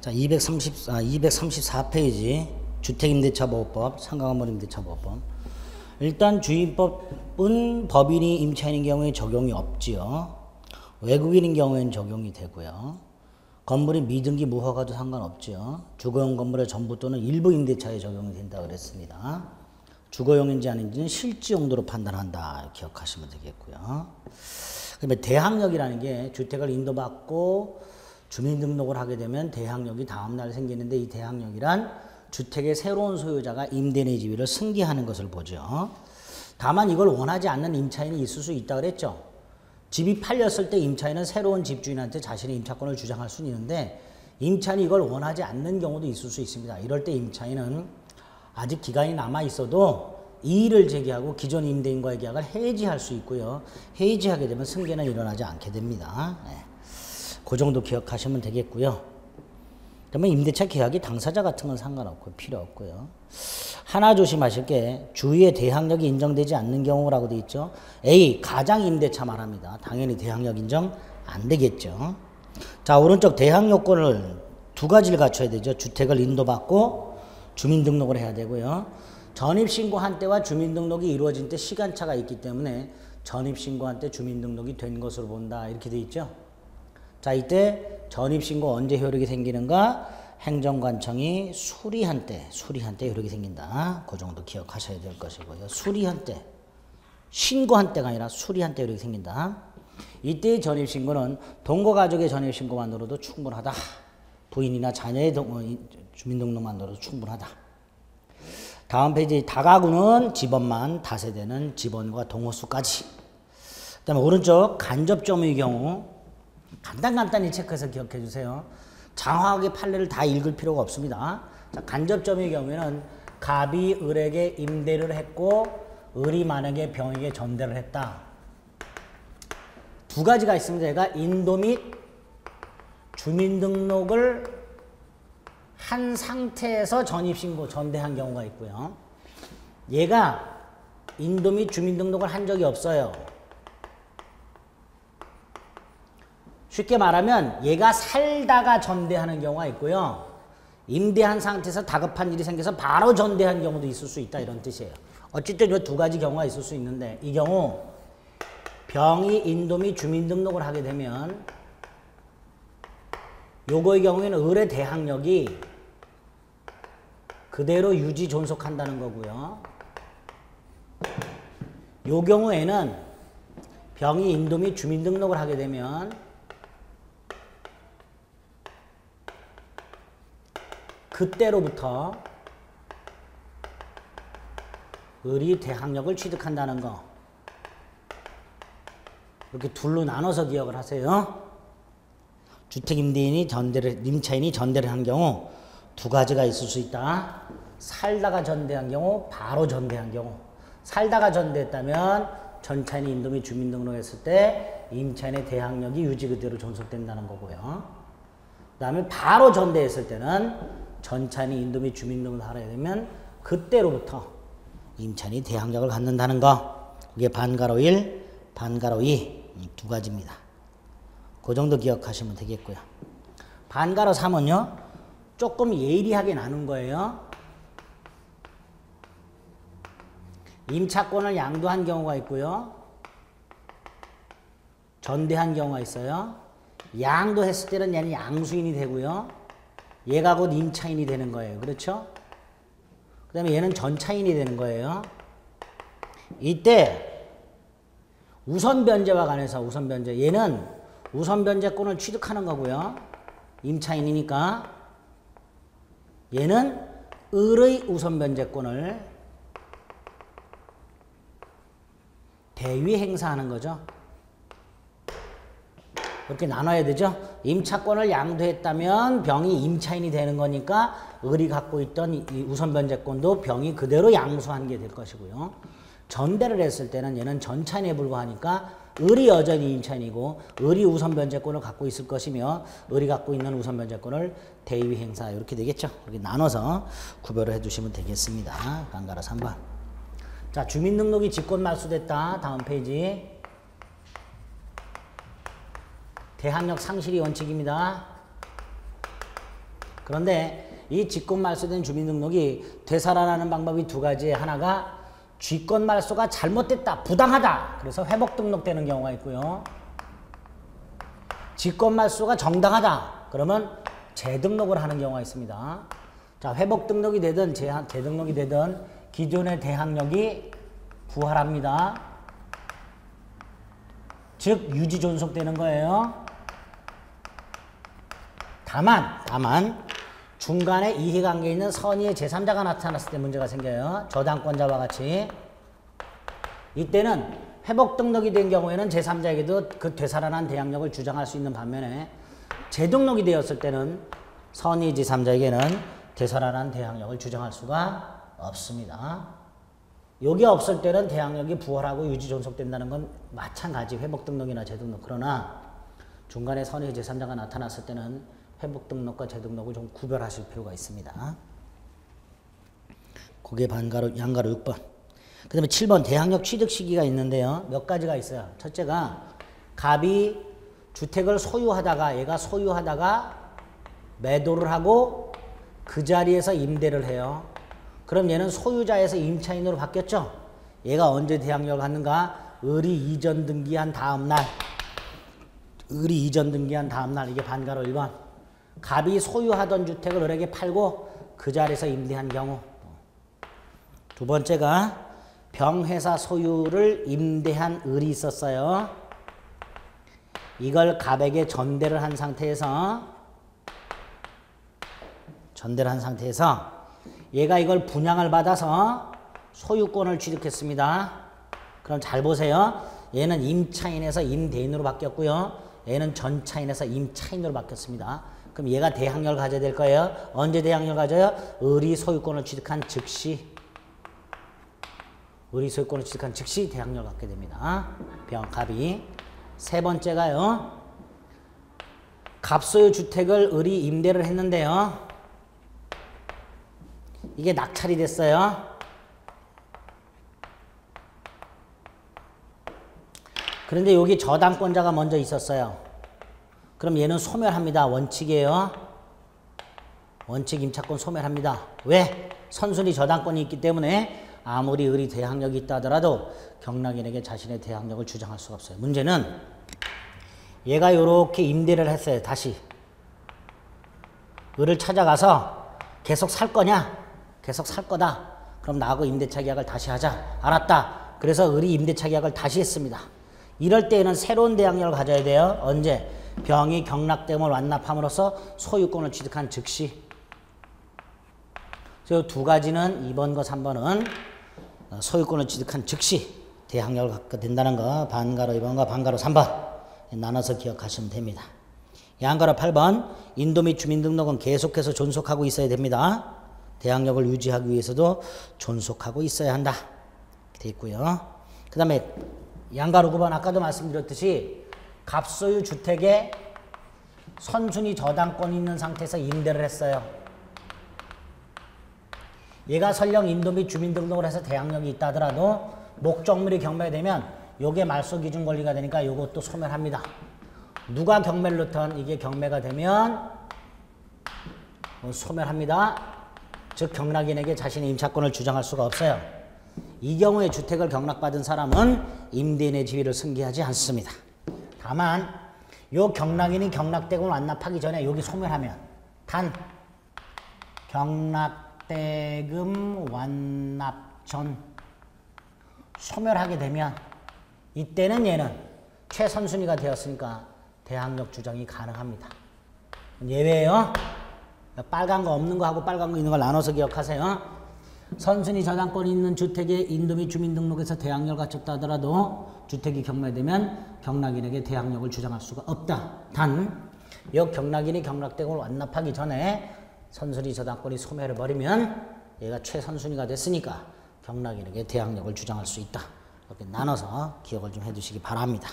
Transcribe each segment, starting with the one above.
자, 234페이지 주택임대차보호법, 상가건물임대차보호법. 일단 주임법은 법인이 임차인인 경우에 적용이 없지요. 외국인인 경우에는 적용이 되고요. 건물이 미등기 무허가도 상관없지요. 주거용 건물의 전부 또는 일부 임대차에 적용이 된다 그랬습니다. 주거용인지 아닌지는 실지 용도로 판단한다 기억하시면 되겠고요. 그다음에 대항력이라는 게 주택을 인도받고 주민등록을 하게 되면 대항력이 다음날 생기는데, 이 대항력이란 주택의 새로운 소유자가 임대 내 지위를 승계하는 것을 보죠. 다만 이걸 원하지 않는 임차인이 있을 수 있다 그랬죠. 집이 팔렸을 때 임차인은 새로운 집주인한테 자신의 임차권을 주장할 수는 있는데, 임차인이 이걸 원하지 않는 경우도 있을 수 있습니다. 이럴 때 임차인은 아직 기간이 남아 있어도 이의를 제기하고 기존 임대인과의 계약을 해지할 수 있고요. 해지하게 되면 승계는 일어나지 않게 됩니다. 네. 그 정도 기억하시면 되겠고요. 그러면 임대차 계약이 당사자 같은 건 상관없고 필요 없고요. 하나 조심하실 게 주위에 대항력이 인정되지 않는 경우라고 돼 있죠. A, 가장 임대차 말합니다. 당연히 대항력 인정 안 되겠죠. 자, 오른쪽 대항 요건을 두 가지를 갖춰야 되죠. 주택을 인도받고 주민등록을 해야 되고요. 전입신고한 때와 주민등록이 이루어진 때 시간차가 있기 때문에 전입신고한 때 주민등록이 된 것으로 본다 이렇게 돼 있죠. 자, 이때 전입신고 언제 효력이 생기는가? 행정관청이 수리한 때 효력이 생긴다. 그 정도 기억하셔야 될 것이고요. 수리한 때, 신고한 때가 아니라 수리한 때 효력이 생긴다. 이때의 전입신고는 동거가족의 전입신고만으로도 충분하다. 부인이나 자녀의 주민등록만으로도 충분하다. 다음 페이지, 다가구는 집원만, 다세대는 집원과 동호수까지. 그 다음에 오른쪽 간접점의 경우 간단히 체크해서 기억해 주세요. 장황하게 판례를 다 읽을 필요가 없습니다. 자, 간접점의 경우에는 갑이 을에게 임대를 했고 을이 만약에 병에게 전대를 했다. 두 가지가 있습니다. 얘가 인도 및 주민등록을 한 상태에서 전입신고, 전대한 경우가 있고요. 얘가 인도 및 주민등록을 한 적이 없어요. 쉽게 말하면 얘가 살다가 전대하는 경우가 있고요. 임대한 상태에서 다급한 일이 생겨서 바로 전대한 경우도 있을 수 있다 이런 뜻이에요. 어쨌든 이 두 가지 경우가 있을 수 있는데, 이 경우 병이 인도 및 주민등록을 하게 되면 요거의 경우에는 을의 대항력이 그대로 유지 존속한다는 거고요. 요 경우에는 병이 인도 및 주민등록을 하게 되면 그때로부터 을이 대항력을 취득한다는 거. 이렇게 둘로 나눠서 기억을 하세요. 주택임대인이 임차인이 전대를 한 경우 두 가지가 있을 수 있다. 살다가 전대한 경우, 바로 전대한 경우. 살다가 전대했다면 전차인이 인도 및 주민등록했을 때 임차인의 대항력이 유지 그대로 존속된다는 거고요. 그 다음에 바로 전대했을 때는 전차인이 인도 및 주민등록을 하게 되면 그때로부터 임차인이 대항력을 갖는다는 거. 이게 반가로 1, 반가로 2 두 가지입니다. 그 정도 기억하시면 되겠고요. 반가로 3은요. 조금 예리하게 나눈 거예요. 임차권을 양도한 경우가 있고요. 전대한 경우가 있어요. 양도했을 때는 얘는 양수인이 되고요. 얘가 곧 임차인이 되는 거예요. 그렇죠? 그 다음에 얘는 전차인이 되는 거예요. 이때 우선변제와 관해서 우선변제, 얘는 우선변제권을 취득하는 거고요. 임차인이니까 얘는 을의 우선변제권을 대위 행사하는 거죠. 이렇게 나눠야 되죠. 임차권을 양도했다면 병이 임차인이 되는 거니까 을이 갖고 있던 이 우선변제권도 병이 그대로 양수한 게 될 것이고요. 전대를 했을 때는 얘는 전차인에 불과하니까 을이 여전히 임차인이고 을이 우선변제권을 갖고 있을 것이며 을이 갖고 있는 우선변제권을 대위 행사 이렇게 되겠죠. 이렇게 나눠서 구별을 해주시면 되겠습니다. 반가로 3번. 자, 주민등록이 직권 말소됐다. 다음 페이지. 대항력 상실이 원칙입니다. 그런데 이 직권 말소된 주민등록이 되살아나는 방법이 두 가지에 하나가 쥐권 말소가 잘못됐다, 부당하다. 그래서 회복 등록되는 경우가 있고요. 직권 말소가 정당하다. 그러면 재등록을 하는 경우가 있습니다. 자, 회복 등록이 되든 재등록이 되든 기존의 대항력이 부활합니다. 즉 유지 존속되는 거예요. 다만 중간에 이해관계에 있는 선의의 제3자가 나타났을 때 문제가 생겨요. 저당권자와 같이. 이때는 회복 등록이 된 경우에는 제3자에게도 그 되살아난 대항력을 주장할 수 있는 반면에 재등록이 되었을 때는 선의 제3자에게는 되살아난 대항력을 주장할 수가 없습니다. 여기 없을 때는 대항력이 부활하고 유지 존속된다는 건 마찬가지 회복 등록이나 재등록. 그러나 중간에 선의 제3자가 나타났을 때는 회복 등록과 재등록을 좀 구별하실 필요가 있습니다. 그게 양가로 6번. 그 다음에 7번 대항력 취득 시기가 있는데요. 몇 가지가 있어요. 첫째가 갑이 주택을 소유하다가 얘가 소유하다가 매도를 하고 그 자리에서 임대를 해요. 그럼 얘는 소유자에서 임차인으로 바뀌었죠. 얘가 언제 대항력을 갖는가? 을이 이전 등기한 다음 날. 이게 반가로 1번. 갑이 소유하던 주택을 을에게 팔고 그 자리에서 임대한 경우. 두 번째가 병회사 소유를 임대한 을이 있었어요. 이걸 갑에게 전대를 한 상태에서 얘가 이걸 분양을 받아서 소유권을 취득했습니다. 그럼 잘 보세요. 얘는 임차인에서 임대인으로 바뀌었고요. 얘는 전차인에서 임차인으로 바뀌었습니다. 그럼 얘가 대항력을 가져야 될 거예요. 언제 대항력을 가져요? 을이 소유권을 취득한 즉시 대항력을 갖게 됩니다. 갑이. 세 번째가요. 갑소유 주택을 을이 임대를 했는데요. 이게 낙찰이 됐어요. 그런데 여기 저당권자가 먼저 있었어요. 그럼 얘는 소멸합니다. 원칙이에요. 원칙 임차권 소멸합니다. 왜? 선순위 저당권이 있기 때문에 아무리 을이 대항력이 있다 하더라도 경락인에게 자신의 대항력을 주장할 수가 없어요. 문제는 얘가 이렇게 임대를 했어요. 다시 을을 찾아가서 계속 살 거냐? 계속 살 거다. 그럼 나하고 임대차 계약을 다시 하자. 알았다. 그래서 을이 임대차 계약을 다시 했습니다. 이럴 때에는 새로운 대항력을 가져야 돼요. 언제? 병이 경락대금을 완납함으로써 소유권을 취득한 즉시. 그래서 두 가지는 2번과 3번은 소유권을 취득한 즉시 대항력을 갖게 된다는 거 반가로 2번과 반가로 3번 나눠서 기억하시면 됩니다. 양가로 8번 인도 및 주민등록은 계속해서 존속하고 있어야 됩니다. 대항력을 유지하기 위해서도 존속하고 있어야 한다. 돼 있고요. 그 다음에 양가로 9번 아까도 말씀드렸듯이 갑소유 주택에 선순위 저당권이 있는 상태에서 임대를 했어요. 얘가 설령 인도 및 주민등록을 해서 대항력이 있다 하더라도 목적물이 경매되면 요게 말소 기준 권리가 되니까 요것도 소멸합니다. 누가 경매를 넣든 이게 경매가 되면 소멸합니다. 즉 경락인에게 자신의 임차권을 주장할 수가 없어요. 이 경우에 주택을 경락받은 사람은 임대인의 지위를 승계하지 않습니다. 다만 요 경락인이 경락대금을 완납하기 전에 여기 소멸하면 단 경락대금 완납 전 소멸하게 되면 이때는 얘는 최선순위가 되었으니까 대항력 주장이 가능합니다. 예외예요. 빨간 거 없는 거 하고 빨간 거 있는 걸 나눠서 기억하세요. 선순위 저당권이 있는 주택에 인도 및 주민등록에서 대항력을 갖췄다 하더라도 주택이 경매되면 경락인에게 대항력을 주장할 수가 없다. 단, 이 경락인이 경락대금을 완납하기 전에 선순위 저당권이 소멸해버리면 얘가 최선순위가 됐으니까 경락인에게 대항력을 주장할 수 있다. 이렇게 나눠서 기억을 좀 해두시기 바랍니다.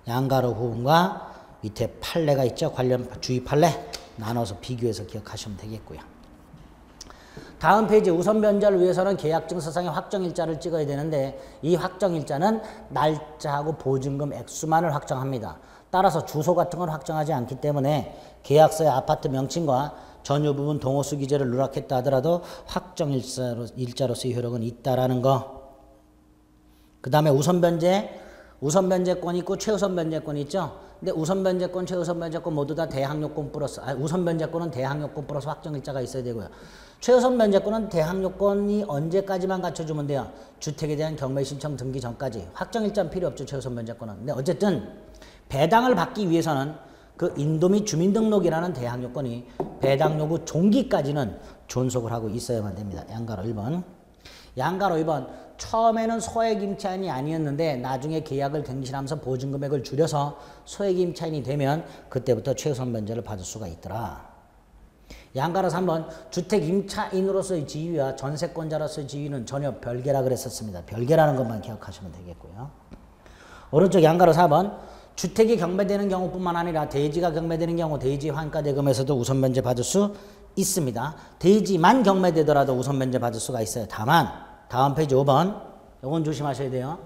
양가로 부분과 밑에 판례가 있죠. 관련 주의 판례 나눠서 비교해서 기억하시면 되겠고요. 다음 페이지 우선 변제를 위해서는 계약증서상의 확정일자를 찍어야 되는데 이 확정일자는 날짜하고 보증금 액수만을 확정합니다. 따라서 주소 같은 건 확정하지 않기 때문에 계약서의 아파트 명칭과 전유 부분 동호수 기재를 누락했다 하더라도 확정 일자로서의 효력은 있다라는 거. 그 다음에 우선 변제권이 있고 최우선 변제권이 있죠. 근데 우선 변제권, 최우선 변제권 모두 다 대항요건 플러스, 우선 변제권은 대항요건 플러스 확정 일자가 있어야 되고요. 최우선 변제권은 대항요건이 언제까지만 갖춰주면 돼요? 주택에 대한 경매 신청 등기 전까지. 확정 일자는 필요 없죠, 최우선 변제권은. 근데 어쨌든 배당을 받기 위해서는 그 인도 및 주민등록이라는 대항요건이 배당 요구 종기까지는 존속을 하고 있어야만 됩니다. 양가로 1번. 양가로 2번. 처음에는 소액 임차인이 아니었는데 나중에 계약을 갱신하면서 보증금액을 줄여서 소액 임차인이 되면 그때부터 최우선 변제를 받을 수가 있더라. 양가로 3번. 주택 임차인으로서의 지위와 전세권자로서의 지위는 전혀 별개라 그랬었습니다. 별개라는 것만 기억하시면 되겠고요. 오른쪽 양가로 4번. 주택이 경매되는 경우뿐만 아니라 대지가 경매되는 경우 대지 환가대금에서도 우선 변제 받을 수 있습니다. 대지만 경매되더라도 우선 변제 받을 수가 있어요. 다만 다음 페이지 5번 요건 조심하셔야 돼요.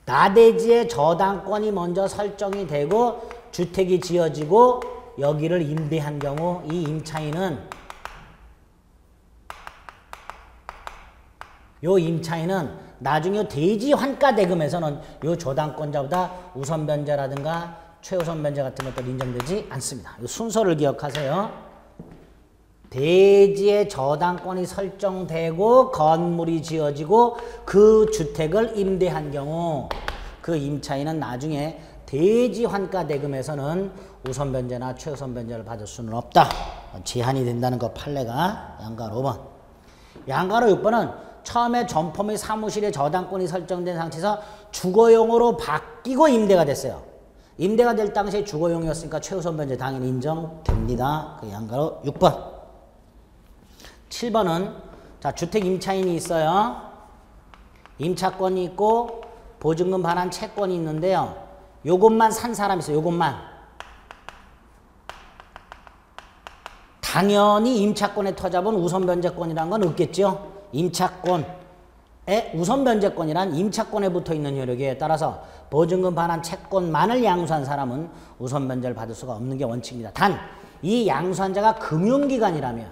나대지의 저당권이 먼저 설정이 되고 주택이 지어지고 여기를 임대한 경우 이 임차인은 나중에 대지 환가 대금에서는 요 저당권자보다 우선 변제라든가 최우선 변제 같은 것들 인정되지 않습니다. 요 순서를 기억하세요. 대지의 저당권이 설정되고 건물이 지어지고 그 주택을 임대한 경우 그 임차인은 나중에 대지 환가 대금에서는 우선 변제나 최우선 변제를 받을 수는 없다. 제한이 된다는 거 판례가 양가로 5번. 양가로 6번은 처음에 점포 및 사무실의 저당권이 설정된 상태에서 주거용으로 바뀌고 임대가 됐어요. 임대가 될 당시에 주거용이었으니까 최우선 변제 당연히 인정됩니다. 그 양가로 6번. 7번은 자 주택 임차인이 있어요. 임차권이 있고 보증금 반환 채권이 있는데요. 요것만 산 사람이 있어요. 요것만. 당연히 임차권의 터잡은 우선 변제권이라는 건 없겠죠. 임차권의 우선 변제권이란 임차권에 붙어 있는 효력에 따라서 보증금 반환 채권만을 양수한 사람은 우선 변제를 받을 수가 없는 게 원칙입니다. 단 이 양수한 자가 금융기관이라면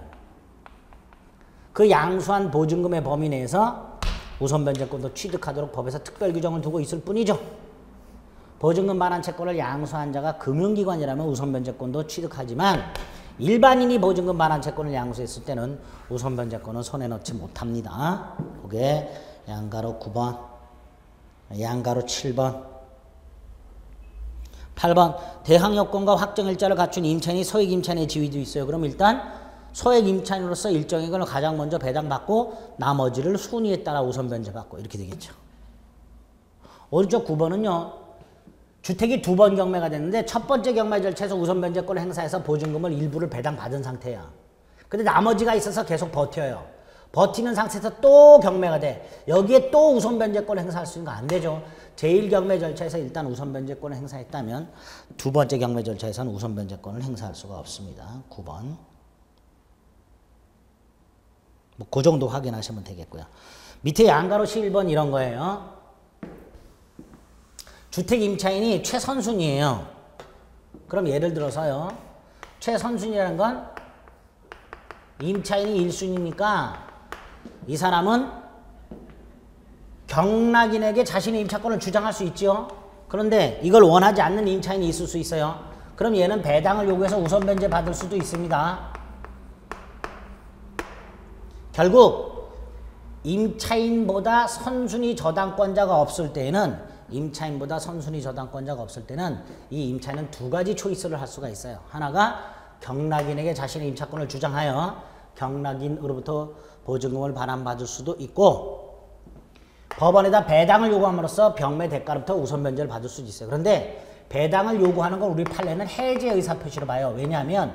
그 양수한 보증금의 범위 내에서 우선 변제권도 취득하도록 법에서 특별 규정을 두고 있을 뿐이죠. 보증금 반환 채권을 양수한 자가 금융기관이라면 우선 변제권도 취득하지만 일반인이 보증금 반환 채권을 양수했을 때는 우선 변제권은 손에 넣지 못합니다. 그게 양가로 9번, 양가로 7번. 8번. 대항요건과 확정일자를 갖춘 임차인이 소액 임차인의 지위도 있어요. 그럼 일단 소액 임차인으로서 일정액을 가장 먼저 배당받고 나머지를 순위에 따라 우선 변제받고 이렇게 되겠죠. 오른쪽 9번은요. 주택이 2번 경매가 됐는데 첫 번째 경매 절차에서 우선 변제권을 행사해서 보증금을 일부를 배당받은 상태야. 근데 나머지가 있어서 계속 버텨요. 버티는 상태에서 또 경매가 돼. 여기에 또 우선 변제권을 행사할 수 있는 거 안 되죠. 제1경매 절차에서 일단 우선 변제권을 행사했다면 두 번째 경매 절차에서는 우선 변제권을 행사할 수가 없습니다. 9번. 뭐 그 정도 확인하시면 되겠고요. 밑에 양가로 11번 이런 거예요. 주택 임차인이 최선순위예요. 그럼 예를 들어서요. 최선순위라는 건 임차인이 1순위니까 이 사람은 경락인에게 자신의 임차권을 주장할 수 있죠. 그런데 이걸 원하지 않는 임차인이 있을 수 있어요. 그럼 얘는 배당을 요구해서 우선 변제 받을 수도 있습니다. 결국 임차인보다 선순위 저당권자가 없을 때에는 이 임차인은 두 가지 초이스를 할 수가 있어요. 하나가 경락인에게 자신의 임차권을 주장하여 경락인으로부터 보증금을 반환받을 수도 있고 법원에다 배당을 요구함으로써 병매 대가로부터 우선 변제를 받을 수도 있어요. 그런데 배당을 요구하는 걸 우리 판례는 해지 의사표시로 봐요. 왜냐하면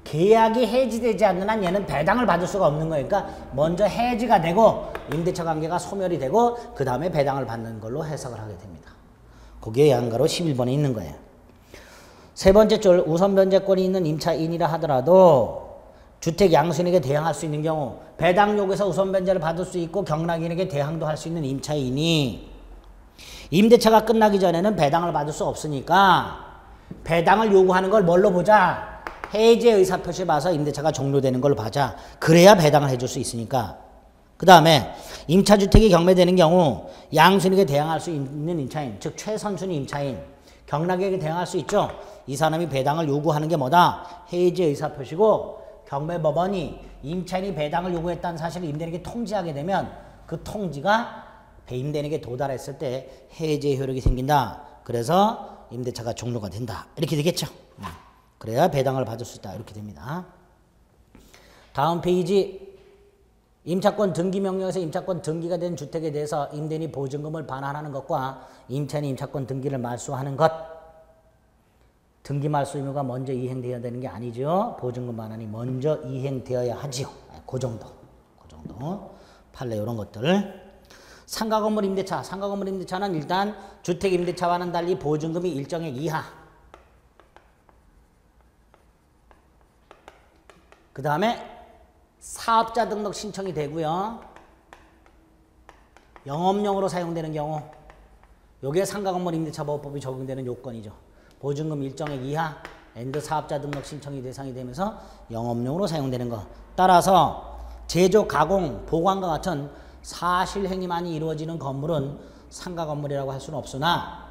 계약이 해지되지 않는 한 얘는 배당을 받을 수가 없는 거예요. 그러니까 먼저 해지가 되고 임대차 관계가 소멸이 되고 그 다음에 배당을 받는 걸로 해석을 하게 됩니다. 그게 양가로 11번에 있는 거예요. 세 번째 줄 우선 변제권이 있는 임차인이라 하더라도 주택 양수인에게 대항할 수 있는 경우 배당 요구에서 우선 변제를 받을 수 있고 경락인에게 대항도 할 수 있는 임차인이 임대차가 끝나기 전에는 배당을 받을 수 없으니까 배당을 요구하는 걸 뭘로 보자? 해제 의사표시 봐서 임대차가 종료되는 걸 봐자. 그래야 배당을 해줄 수 있으니까. 그 다음에 임차주택이 경매되는 경우 양순익에 대항할 수 있는 임차인, 즉 최선순위 임차인, 경락에게 대항할 수 있죠. 이 사람이 배당을 요구하는 게 뭐다? 해제 의사표시고 경매법원이 임차인이 배당을 요구했다는 사실을 임대인에게 통지하게 되면 그 통지가 배임대인에게 도달했을 때 해제 효력이 생긴다. 그래서 임대차가 종료가 된다. 이렇게 되겠죠. 그래야 배당을 받을 수 있다. 이렇게 됩니다. 다음 페이지. 임차권 등기 명령에서 임차권 등기가 된 주택에 대해서 임대인이 보증금을 반환하는 것과 임차인이 임차권 등기를 말소하는 것. 등기 말소 의무가 먼저 이행되어야 되는 게 아니죠. 보증금 반환이 먼저 이행되어야 하지요. 그 정도. 그 정도. 판례 이런 것들. 상가 건물 임대차. 상가 건물 임대차는 일단 주택 임대차와는 달리 보증금이 일정액 이하. 그 다음에 사업자 등록 신청이 되고요. 영업용으로 사용되는 경우 요게 상가 건물 임대차 보호법이 적용되는 요건이죠. 보증금 일정액 이하 앤드 사업자 등록 신청이 대상이 되면서 영업용으로 사용되는 거. 따라서 제조, 가공, 보관과 같은 사실 행위만이 이루어지는 건물은 상가 건물이라고 할 수는 없으나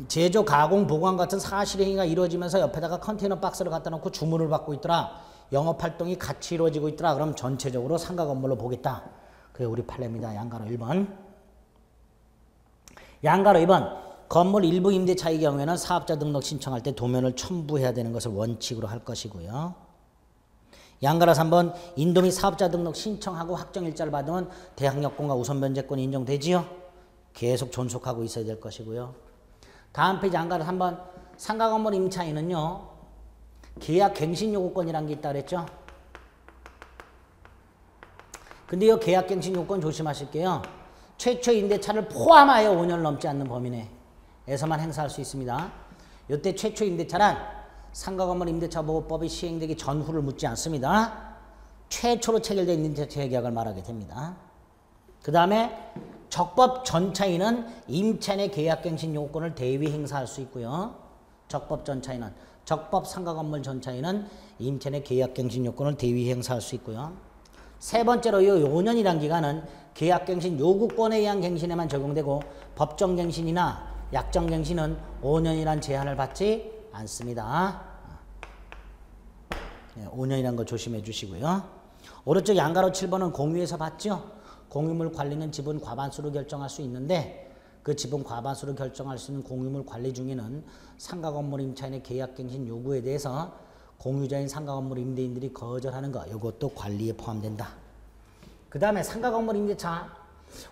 제조, 가공, 보관 같은 사실 행위가 이루어지면서 옆에다가 컨테이너 박스를 갖다 놓고 주문을 받고 있더라. 영업활동이 같이 이루어지고 있더라. 그럼 전체적으로 상가 건물로 보겠다. 그게 우리 판례입니다. 양가로 1번. 양가로 2번. 건물 일부 임대차의 경우에는 사업자 등록 신청할 때 도면을 첨부해야 되는 것을 원칙으로 할 것이고요. 양가로 3번. 인도 및 사업자 등록 신청하고 확정일자를 받으면 대항력권과 우선변제권이 인정되지요. 계속 존속하고 있어야 될 것이고요. 다음 페이지 양가로 3번. 상가 건물 임차인은요. 계약 갱신 요구권이라는 게 있다 그랬죠. 근데 이 계약 갱신 요건 조심하실게요. 최초 임대차를 포함하여 5년 넘지 않는 범위 내에서만 행사할 수 있습니다. 이때 최초 임대차란 상가 건물 임대차 보호법이 시행되기 전후를 묻지 않습니다. 최초로 체결된 임대차 계약을 말하게 됩니다. 그 다음에 적법 전차인은 임차인의 계약 갱신 요건을 대위 행사할 수 있고요. 적법 전차인은 적법 상가 건물 전차인은 임차인의 계약 갱신 요건을 대위 행사할 수 있고요. 세 번째로 이 5년이란 기간은 계약 갱신 요구권에 의한 갱신에만 적용되고 법정 갱신이나 약정 갱신은 5년이란 제한을 받지 않습니다. 5년이라는 거 조심해 주시고요. 오른쪽 양가로 7번은 공유에서 봤죠. 공유물 관리는 지분 과반수로 결정할 수 있는데 그 지분 과반수로 결정할 수 있는 공유물 관리 중에는 상가 건물 임차인의 계약 갱신 요구에 대해서 공유자인 상가 건물 임대인들이 거절하는 거 이것도 관리에 포함된다. 그 다음에 상가 건물 임대차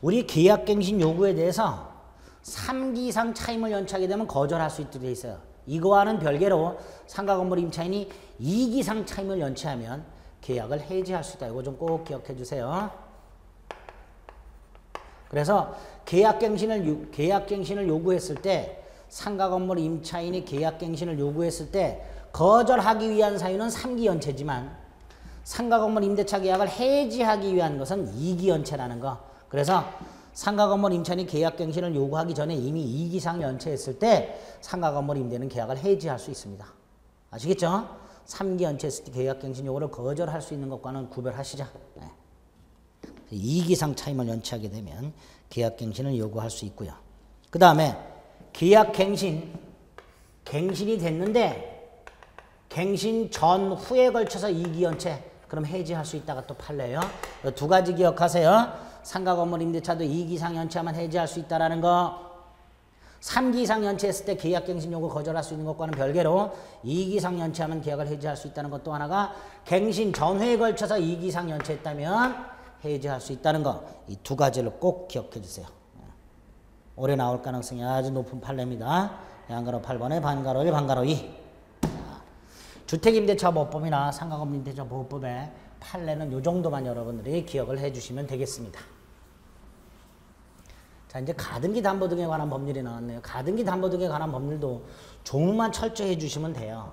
우리 계약 갱신 요구에 대해서 3기 이상 차임을 연체하게 되면 거절할 수 있도록 돼 있어요. 이거와는 별개로 상가 건물 임차인이 2기 이상 차임을 연체하면 계약을 해지할 수 있다. 이거 좀 꼭 기억해 주세요. 그래서 계약갱신을 요구했을 때 상가 건물 임차인이 계약갱신을 요구했을 때 거절하기 위한 사유는 3기 연체지만 상가 건물 임대차 계약을 해지하기 위한 것은 2기 연체라는 거. 그래서 상가 건물 임차인이 계약갱신을 요구하기 전에 이미 2기 이상 연체했을 때 상가 건물 임대는 계약을 해지할 수 있습니다. 아시겠죠? 3기 연체했을 때 계약갱신 요구를 거절할 수 있는 것과는 구별하시자. 네. 2기 이상 차임을 연체하게 되면 계약갱신을 요구할 수 있고요. 그 다음에 계약갱신이 됐는데 갱신 전후에 걸쳐서 2기 연체 그럼 해지할 수 있다가 또 판례예요. 두 가지 기억하세요. 상가 건물 임대차도 2기 이상 연체하면 해지할 수 있다라는 거. 3기 이상 연체했을 때 계약갱신 요구 거절할 수 있는 것과는 별개로 2기 이상 연체하면 계약을 해지할 수 있다는 것. 또 하나가 갱신 전후에 걸쳐서 2기 이상 연체했다면 해지할 수 있다는 거. 이 두 가지를 꼭 기억해 주세요. 올해 나올 가능성이 아주 높은 판례입니다. 양가로 8번에 반가로 1, 반가로 2. 주택임대차 보호법이나 상가건물 임대차 보호법의 판례는 이 정도만 여러분들이 기억을 해 주시면 되겠습니다. 자, 이제 가등기 담보 등에 관한 법률이 나왔네요. 가등기 담보 등에 관한 법률도 조문만 철저히 해 주시면 돼요.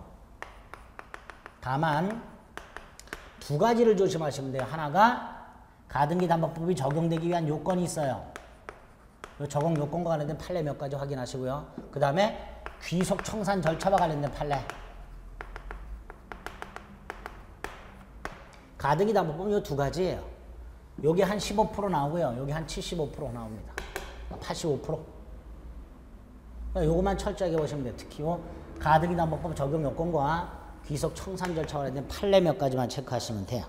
다만 두 가지를 조심하시면 돼요. 하나가 가등기 담보법이 적용되기 위한 요건이 있어요. 적용 요건과 관련된 판례 몇 가지 확인하시고요. 그 다음에 귀속 청산 절차와 관련된 판례. 가등기 담보법 이 두 가지예요. 여기 한 15% 나오고요. 여기 한 75% 나옵니다. 85%. 요것만 철저하게 보시면 돼요. 특히 가등기 담보법 적용 요건과 귀속 청산 절차와 관련된 판례 몇 가지만 체크하시면 돼요.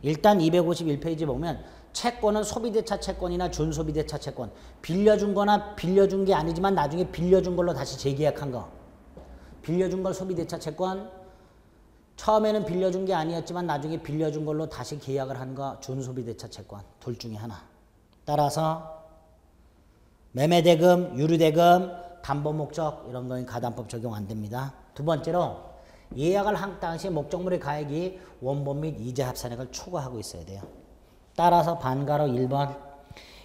일단 251페이지 보면 채권은 소비대차 채권이나 준소비대차 채권, 빌려준 거나 빌려준 게 아니지만 나중에 빌려준 걸로 다시 재계약한 거. 빌려준 걸 소비대차 채권, 처음에는 빌려준 게 아니었지만 나중에 빌려준 걸로 다시 계약을 한 거 준소비대차 채권. 둘 중에 하나. 따라서 매매대금, 유류대금, 담보목적 이런 거는 가담법 적용 안 됩니다. 두 번째로 예약을 한 당시 목적물의 가액이 원본 및 이자 합산액을 초과하고 있어야 돼요. 따라서 반가로 1번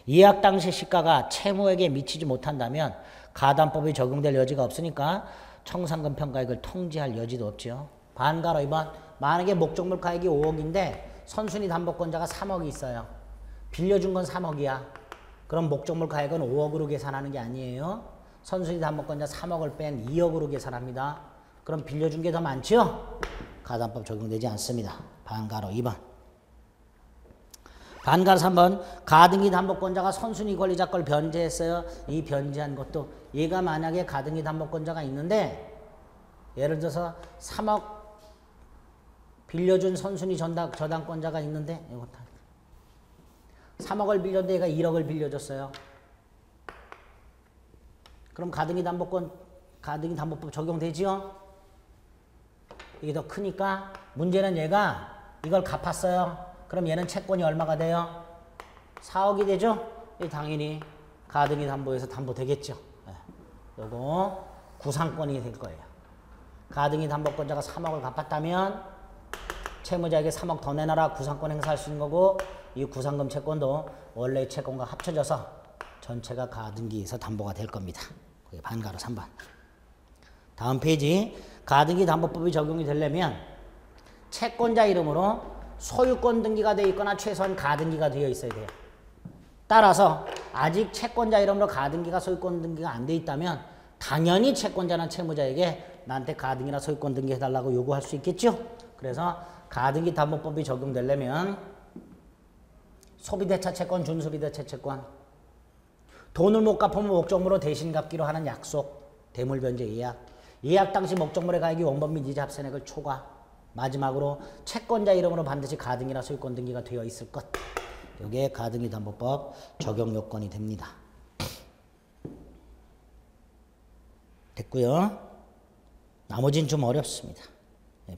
예약 당시 시가가 채무에게 미치지 못한다면 가담법이 적용될 여지가 없으니까 청산금 평가액을 통지할 여지도 없죠. 반가로 2번 만약에 목적물 가액이 5억인데 선순위 담보권자가 3억이 있어요. 빌려준 건 3억이야. 그럼 목적물 가액은 5억으로 계산하는 게 아니에요. 선순위 담보권자 3억을 뺀 2억으로 계산합니다. 그럼 빌려준 게 더 많죠? 가담법 적용되지 않습니다. 반가로 2번. 반가로 3번 가등기 담보권자가 선순위 권리자 걸 변제했어요. 이 변제한 것도 얘가 만약에 가등기 담보권자가 있는데 예를 들어서 3억 빌려준 선순위 저당권자가 있는데 3억을 빌렸는데 얘가 1억을 빌려줬어요. 그럼 가등기 담보법 적용되지요? 이게 더 크니까 문제는 얘가 이걸 갚았어요. 그럼 얘는 채권이 얼마가 돼요? 4억이 되죠? 당연히 가등기 담보에서 담보되겠죠. 요거 구상권이 될 거예요. 가등기 담보권자가 3억을 갚았다면 채무자에게 3억 더 내놔라 구상권 행사할 수 있는 거고 이 구상금 채권도 원래의 채권과 합쳐져서 전체가 가등기에서 담보가 될 겁니다. 그게 반가로 3번. 다음 페이지 가등기 담보법이 적용이 되려면 채권자 이름으로 소유권 등기가 되어 있거나 최소한 가등기가 되어 있어야 돼요. 따라서 아직 채권자 이름으로 가등기가 소유권 등기가 안 돼 있다면 당연히 채권자는 채무자에게 나한테 가등기나 소유권 등기 해달라고 요구할 수 있겠죠. 그래서 가등기 담보법이 적용되려면 소비대차 채권, 준소비대차 채권, 돈을 못 갚으면 목적물로 대신 갚기로 하는 약속, 대물변제 예약, 예약 당시 목적물의 가액이 원본 및 이자 합산액을 초과, 마지막으로 채권자 이름으로 반드시 가등기나 소유권 등기가 되어 있을 것. 이게 가등기 담보법 적용 요건이 됩니다. 됐고요. 나머지는 좀 어렵습니다.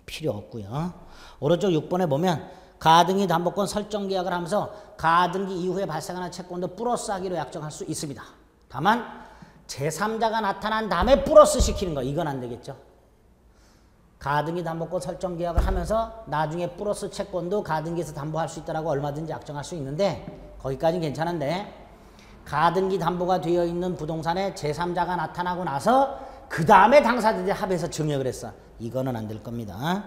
필요 없고요. 오른쪽 6번에 보면 가등기 담보권 설정 계약을 하면서 가등기 이후에 발생하는 채권도 플러스하기로 약정할 수 있습니다. 다만 제3자가 나타난 다음에 플러스 시키는 거 이건 안 되겠죠. 가등기 담보권 설정 계약을 하면서 나중에 플러스 채권도 가등기에서 담보할 수 있다라고 얼마든지 약정할 수 있는데 거기까지는 괜찮은데 가등기 담보가 되어 있는 부동산에 제3자가 나타나고 나서 그 다음에 당사자들이 합해서 증여를 했어. 이거는 안 될 겁니다.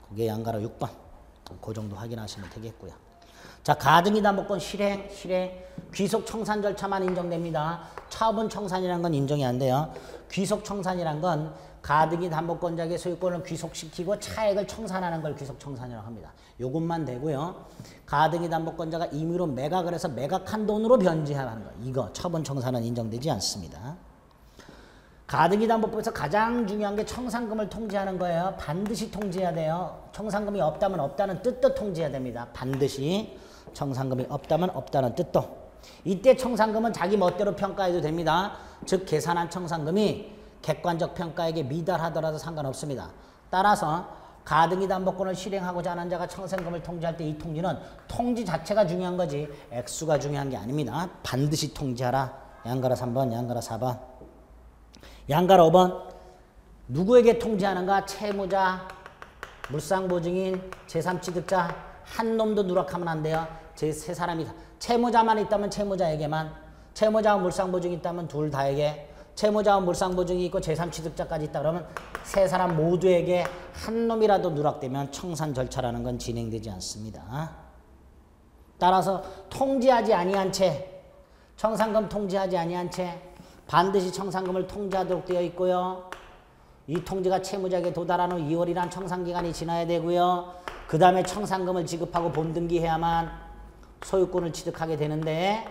그게 양가로 6번. 그 정도 확인하시면 되겠고요. 자, 가등기 담보권 실행. 귀속 청산 절차만 인정됩니다. 처분 청산이라는 건 인정이 안 돼요. 귀속 청산이란 건 가등기 담보권자에게 소유권을 귀속시키고 차액을 청산하는 걸 귀속 청산이라고 합니다. 요것만 되고요. 가등기 담보권자가 임의로 매각을 해서 매각한 돈으로 변제하는 거. 이거 처분 청산은 인정되지 않습니다. 가등기 담보법에서 가장 중요한 게 청산금을 통지하는 거예요. 반드시 통지해야 돼요. 청산금이 없다면 없다는 뜻도 통지해야 됩니다. 반드시 청산금이 없다면 없다는 뜻도. 이때 청산금은 자기 멋대로 평가해도 됩니다. 즉 계산한 청산금이 객관적 평가에게 미달하더라도 상관없습니다. 따라서 가등기 담보권을 실행하고자 하는 자가 청산금을 통지할 때 이 통지는 통지 자체가 중요한 거지 액수가 중요한 게 아닙니다. 반드시 통지하라. 양가로 3번, 양가로 4번. 양가로 5번. 누구에게 통지하는가? 채무자, 물상보증인, 제3취득자 한 놈도 누락하면 안 돼요. 제 세 사람이 채무자만 있다면 채무자에게만, 채무자와 물상보증이 있다면 둘 다에게, 채무자와 물상보증이 있고 제3취득자까지 있다 그러면 세 사람 모두에게 한 놈이라도 누락되면 청산 절차라는 건 진행되지 않습니다. 따라서 통지하지 아니한 채, 청산금 통지하지 아니한 채 반드시 청산금을 통지하도록 되어 있고요. 이 통지가 채무자에게 도달한 후 2월이란 청산기간이 지나야 되고요. 그 다음에 청산금을 지급하고 본등기해야만 소유권을 취득하게 되는데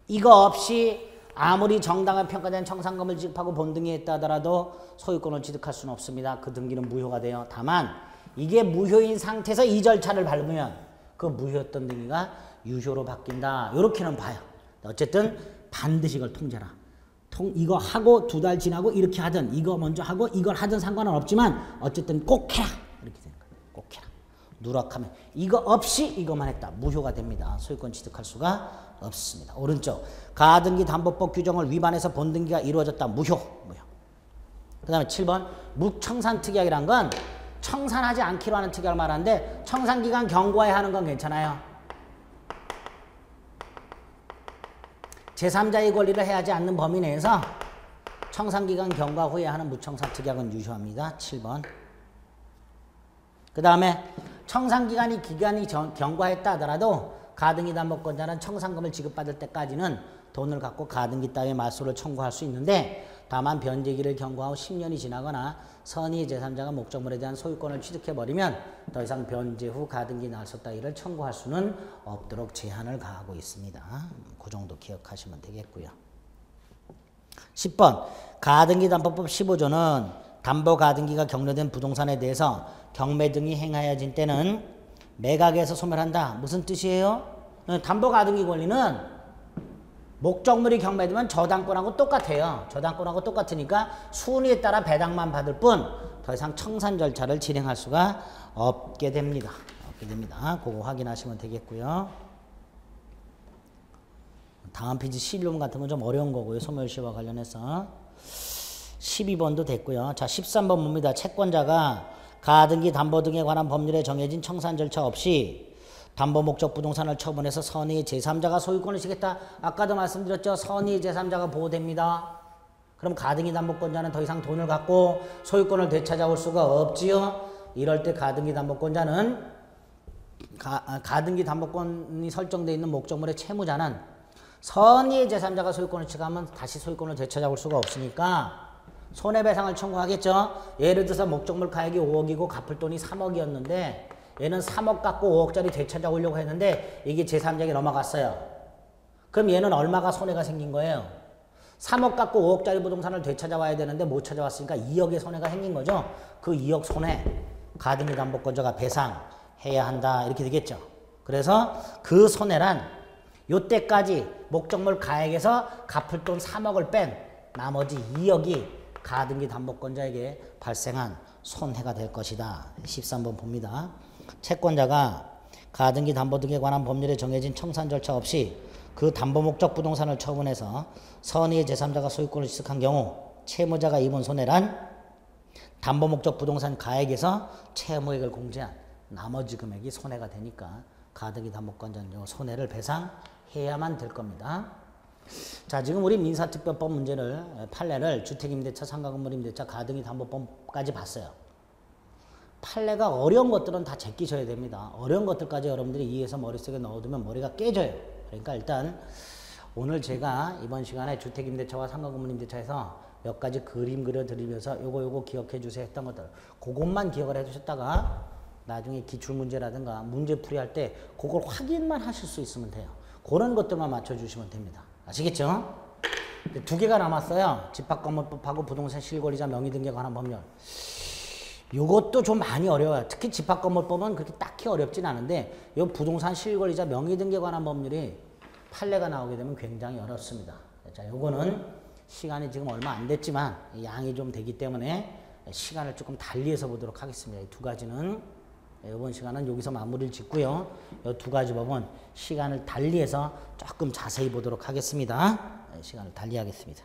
이거 없이 아무리 정당하게 평가된 청산금을 지급하고 본등기했다 하더라도 소유권을 취득할 수는 없습니다. 그 등기는 무효가 돼요. 다만 이게 무효인 상태에서 이 절차를 밟으면 그 무효였던 등기가 유효로 바뀐다. 이렇게는 봐요. 어쨌든 반드시 이걸 통제라. 이거 하고 2달 지나고 이렇게 하든 이거 먼저 하고 이걸 하든 상관은 없지만 어쨌든 꼭 해라. 이렇게 되는 거예요. 꼭 해라. 누락하면 이거 없이 이것만 했다. 무효가 됩니다. 소유권 취득할 수가 없습니다. 오른쪽 가등기 담보법 규정을 위반해서 본등기가 이루어졌다. 무효. 그 다음에 7번 무청산 특약이란 건 청산하지 않기로 하는 특약을 말하는데 청산기간 경과에 하는 건 괜찮아요. 제3자의 권리를 해하지 않는 범위 내에서 청산기간 경과 후에 하는 무청산 특약은 유효합니다. 7번. 그 다음에 청산기간이 경과했다 하더라도 가등기 담보권자는 청산금을 지급받을 때까지는 돈을 갖고 가등기 따위의 말소를 청구할 수 있는데 다만 변제기를 경과 후 10년이 지나거나 선의 제3자가 목적물에 대한 소유권을 취득해버리면 더 이상 변제 후 가등기 말소 따위를 청구할 수는 없도록 제한을 가하고 있습니다. 그 정도 기억하시면 되겠고요. 10번 가등기 담보법 15조는 담보 가등기가 격려된 부동산에 대해서 경매 등이 행하여진 때는 매각에서 소멸한다. 무슨 뜻이에요? 담보 가등기 권리는 목적물이 경매되면 저당권하고 똑같아요. 저당권하고 똑같으니까 순위에 따라 배당만 받을 뿐 더 이상 청산 절차를 진행할 수가 없게 됩니다. 그거 확인하시면 되겠고요. 다음 페이지 11번 같은 건 좀 어려운 거고요. 소멸시효와 관련해서 12번도 됐고요. 자, 13번 봅니다. 채권자가 가등기 담보 등에 관한 법률에 정해진 청산 절차 없이 담보 목적 부동산을 처분해서 선의 제3자가 소유권을 지겠다. 아까도 말씀드렸죠. 선의 제3자가 보호됩니다. 그럼 가등기 담보권자는 더 이상 돈을 갖고 소유권을 되찾아올 수가 없지요. 이럴 때 가등기 담보권자는 가등기 담보권이 설정되어 있는 목적물의 채무자는 선의 제3자가 소유권을 취득하면 다시 소유권을 되찾아올 수가 없으니까 손해배상을 청구하겠죠. 예를 들어서 목적물 가액이 5억이고 갚을 돈이 3억이었는데 얘는 3억 갖고 5억짜리 되찾아오려고 했는데 이게 제3자에게 넘어갔어요. 그럼 얘는 얼마가 손해가 생긴 거예요? 3억 갖고 5억짜리 부동산을 되찾아와야 되는데 못 찾아왔으니까 2억의 손해가 생긴 거죠. 그 2억 손해 가등기 담보권자가 배상해야 한다. 이렇게 되겠죠. 그래서 그 손해란 요때까지 목적물 가액에서 갚을 돈 3억을 뺀 나머지 2억이 가등기 담보권자에게 발생한 손해가 될 것이다. 13번 봅니다. 채권자가 가등기 담보 등에 관한 법률에 정해진 청산 절차 없이 그 담보 목적 부동산을 처분해서 선의 제3자가 소유권을 취득한 경우 채무자가 입은 손해란 담보 목적 부동산 가액에서 채무액을 공제한 나머지 금액이 손해가 되니까 가등기 담보권자는 손해를 배상해야만 될 겁니다. 자, 지금 우리 민사특별법 문제를 판례를 주택임대차, 상가건물임대차, 가등기 담보법까지 봤어요. 판례가 어려운 것들은 다 제끼셔야 됩니다. 어려운 것들까지 여러분들이 이해해서 머릿속에 넣어두면 머리가 깨져요. 그러니까 일단 오늘 제가 이번 시간에 주택임대차와 상가건물임대차에서 몇 가지 그림 그려드리면서 요거 기억해 주세요 했던 것들 그것만 기억을 해두셨다가 나중에 기출문제라든가 문제풀이 할 때 그걸 확인만 하실 수 있으면 돼요. 그런 것들만 맞춰주시면 됩니다. 아시겠죠? 2개가 남았어요. 집합건물법하고 부동산 실거래자 명의등기에 관한 법률. 요것도 좀 많이 어려워요. 특히 집합건물법은 그렇게 딱히 어렵진 않은데 요 부동산 실거래자 명의등기에 관한 법률이 판례가 나오게 되면 굉장히 어렵습니다. 자, 요거는 시간이 지금 얼마 안 됐지만 양이 좀 되기 때문에 시간을 조금 달리해서 보도록 하겠습니다. 이 2가지는 이번 시간은 여기서 마무리를 짓고요. 이 2가지 법은 시간을 달리해서 조금 자세히 보도록 하겠습니다. 시간을 달리하겠습니다.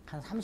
한 30